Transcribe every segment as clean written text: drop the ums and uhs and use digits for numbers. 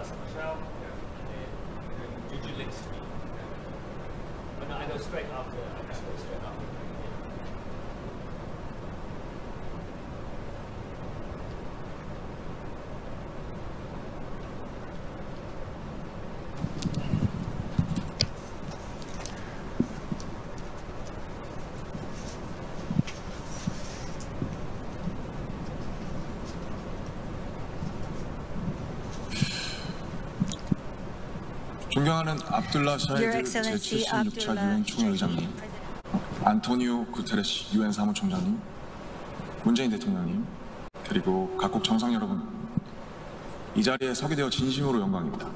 ask Michelle, and then did you links to me? And I know straight after, I spoke straight after. 존경하는 압둘라 샤히드 제76차 유엔 총회의장님, 안토니오 구테레시 유엔 사무총장님, 문재인 대통령님, 그리고 각국 정상 여러분, 이 자리에 서게 되어 진심으로 영광입니다.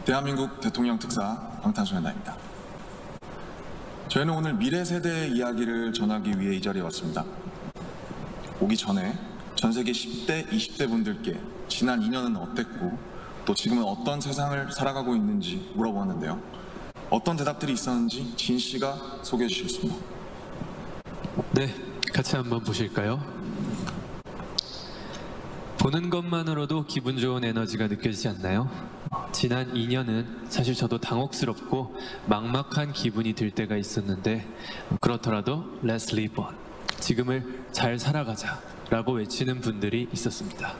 대한민국 대통령 특사 방탄소년단입니다. 저희는 오늘 미래 세대의 이야기를 전하기 위해 이 자리에 왔습니다. 오기 전에 전 세계 10대, 20대 분들께 지난 2년은 어땠고 또 지금은 어떤 세상을 살아가고 있는지 물어보았는데요. 어떤 대답들이 있었는지 진 씨가 소개해 주시겠습니다. 네, 같이 한번 보실까요? 보는 것만으로도 기분 좋은 에너지가 느껴지지 않나요? 지난 2년은 사실 저도 당혹스럽고 막막한 기분이 들 때가 있었는데 그렇더라도 Let's live on, 지금을 잘 살아가자 라고 외치는 분들이 있었습니다.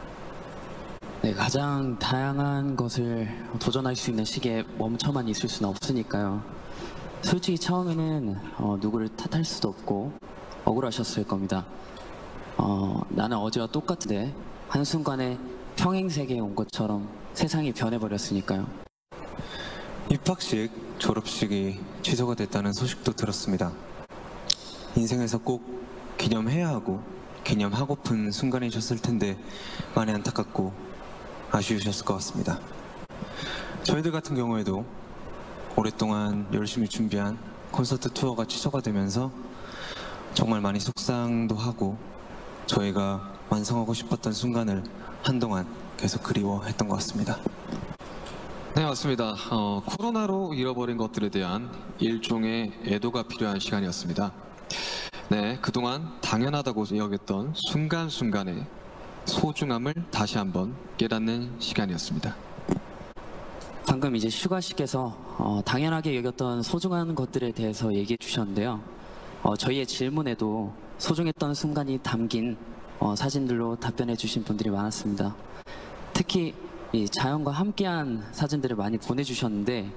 네, 가장 다양한 것을 도전할 수 있는 시기에 멈춰만 있을 수는 없으니까요. 솔직히 처음에는 누구를 탓할 수도 없고 억울하셨을 겁니다. 나는 어제와 똑같은데 한순간에 평행세계에 온 것처럼 세상이 변해버렸으니까요. 입학식, 졸업식이 취소가 됐다는 소식도 들었습니다. 인생에서 꼭 기념해야 하고 기념하고픈 순간이셨을 텐데 많이 안타깝고 아쉬우셨을 것 같습니다. 저희들 같은 경우에도 오랫동안 열심히 준비한 콘서트 투어가 취소가 되면서 정말 많이 속상도 하고 저희가 완성하고 싶었던 순간을 한동안 계속 그리워했던 것 같습니다. 네, 맞습니다. 코로나로 잃어버린 것들에 대한 일종의 애도가 필요한 시간이었습니다. 네, 그동안 당연하다고 여겼던 순간순간의 소중함을 다시 한번 깨닫는 시간이었습니다. 방금 이제 슈가 씨께서 당연하게 여겼던 소중한 것들에 대해서 얘기해 주셨는데요. 저희의 질문에도 소중했던 순간이 담긴 사진들로 답변해 주신 분들이 많았습니다. 특히 이 자연과 함께한 사진들을 많이 보내주셨는데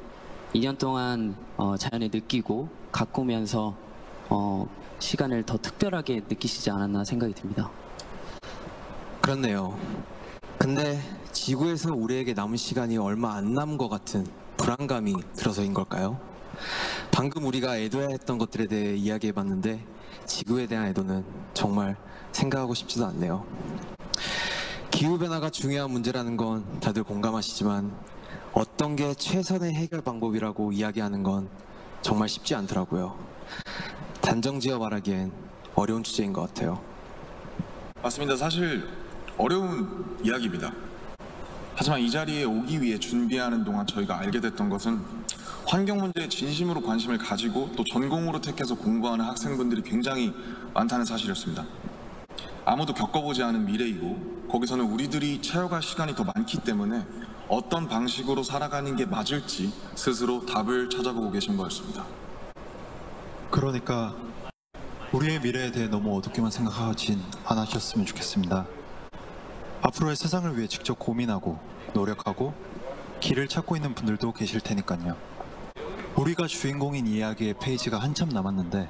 2년 동안 자연을 느끼고 가꾸면서 시간을 더 특별하게 느끼시지 않았나 생각이 듭니다. 그렇네요. 근데 지구에서 우리에게 남은 시간이 얼마 안 남은 것 같은 불안감이 들어서인 걸까요? 방금 우리가 애도해야 했던 것들에 대해 이야기해봤는데 지구에 대한 애도는 정말 생각하고 싶지도 않네요. 기후변화가 중요한 문제라는 건 다들 공감하시지만 어떤 게 최선의 해결 방법이라고 이야기하는 건 정말 쉽지 않더라고요. 단정지어 말하기엔 어려운 주제인 것 같아요. 맞습니다. 사실 어려운 이야기입니다. 하지만 이 자리에 오기 위해 준비하는 동안 저희가 알게 됐던 것은 환경 문제에 진심으로 관심을 가지고 또 전공으로 택해서 공부하는 학생분들이 굉장히 많다는 사실이었습니다. 아무도 겪어보지 않은 미래이고 거기서는 우리들이 채워갈 시간이 더 많기 때문에 어떤 방식으로 살아가는 게 맞을지 스스로 답을 찾아보고 계신 거였습니다. 그러니까 우리의 미래에 대해 너무 어둡게만 생각하진 않으셨으면 좋겠습니다. 앞으로의 세상을 위해 직접 고민하고 노력하고 길을 찾고 있는 분들도 계실 테니까요. 우리가 주인공인 이야기의 페이지가 한참 남았는데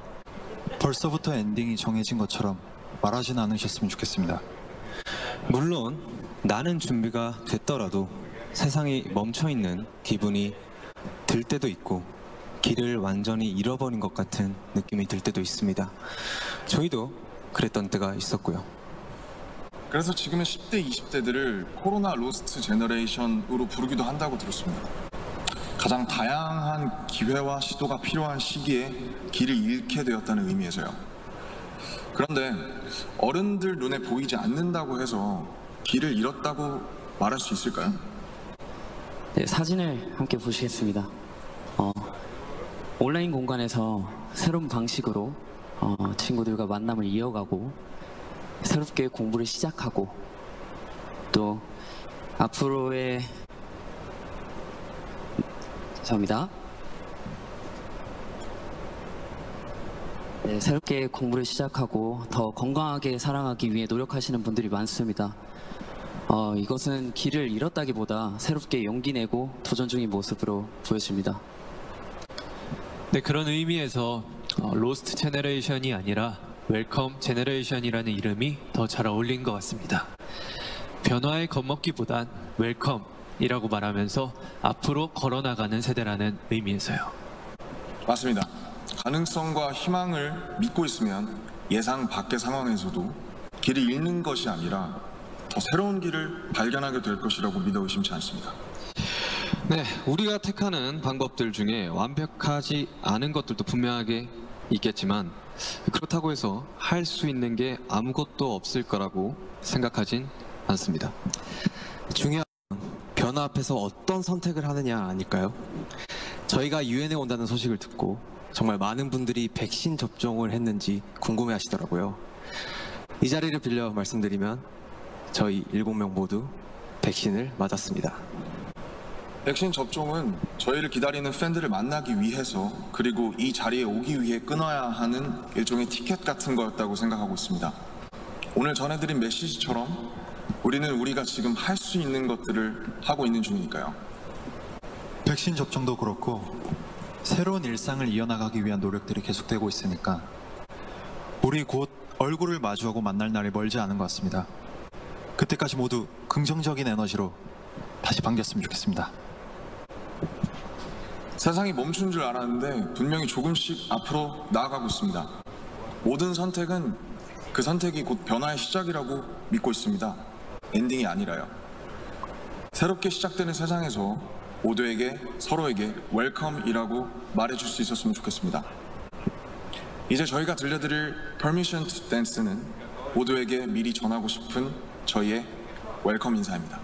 벌써부터 엔딩이 정해진 것처럼 말하진 않으셨으면 좋겠습니다. 물론 나는 준비가 됐더라도 세상이 멈춰있는 기분이 들 때도 있고 길을 완전히 잃어버린 것 같은 느낌이 들 때도 있습니다. 저희도 그랬던 때가 있었고요. 그래서 지금은 10대, 20대들을 코로나 로스트 제너레이션으로 부르기도 한다고 들었습니다. 가장 다양한 기회와 시도가 필요한 시기에 길을 잃게 되었다는 의미에서요. 그런데 어른들 눈에 보이지 않는다고 해서 길을 잃었다고 말할 수 있을까요? 네, 사진을 함께 보시겠습니다. 온라인 공간에서 새로운 방식으로 친구들과 만남을 이어가고 새롭게 공부를 시작하고 또 앞으로의 감사합니다. 네, 새롭게 공부를 시작하고 더 건강하게 살아가기 위해 노력하시는 분들이 많습니다. 이것은 길을 잃었다기보다 새롭게 용기 내고 도전 중인 모습으로 보여집니다. 네, 그런 의미에서 로스트 제너레이션이 아니라 웰컴 제너레이션이라는 이름이 더 잘 어울린 것 같습니다. 변화에 겁먹기보단 웰컴이라고 말하면서 앞으로 걸어나가는 세대라는 의미에서요. 맞습니다. 가능성과 희망을 믿고 있으면 예상 밖의 상황에서도 길을 잃는 것이 아니라 더 새로운 길을 발견하게 될 것이라고 믿어 의심치 않습니다. 네, 우리가 택하는 방법들 중에 완벽하지 않은 것들도 분명하게 있겠지만 그렇다고 해서 할 수 있는 게 아무것도 없을 거라고 생각하진 않습니다. 중요한 건 변화 앞에서 어떤 선택을 하느냐 아닐까요? 저희가 유엔에 온다는 소식을 듣고 정말 많은 분들이 백신 접종을 했는지 궁금해 하시더라고요. 이 자리를 빌려 말씀드리면 저희 7명 모두 백신을 맞았습니다. 백신 접종은 저희를 기다리는 팬들을 만나기 위해서 그리고 이 자리에 오기 위해 끊어야 하는 일종의 티켓 같은 거였다고 생각하고 있습니다. 오늘 전해드린 메시지처럼 우리는 우리가 지금 할 수 있는 것들을 하고 있는 중이니까요. 백신 접종도 그렇고 새로운 일상을 이어나가기 위한 노력들이 계속되고 있으니까 우리 곧 얼굴을 마주하고 만날 날이 멀지 않은 것 같습니다. 그때까지 모두 긍정적인 에너지로 다시 반겼으면 좋겠습니다. 세상이 멈춘 줄 알았는데 분명히 조금씩 앞으로 나아가고 있습니다. 모든 선택은 그 선택이 곧 변화의 시작이라고 믿고 있습니다. 엔딩이 아니라요. 새롭게 시작되는 세상에서 모두에게 서로에게 웰컴이라고 말해줄 수 있었으면 좋겠습니다. 이제 저희가 들려드릴 Permission to Dance는 모두에게 미리 전하고 싶은 저희의 웰컴 인사입니다.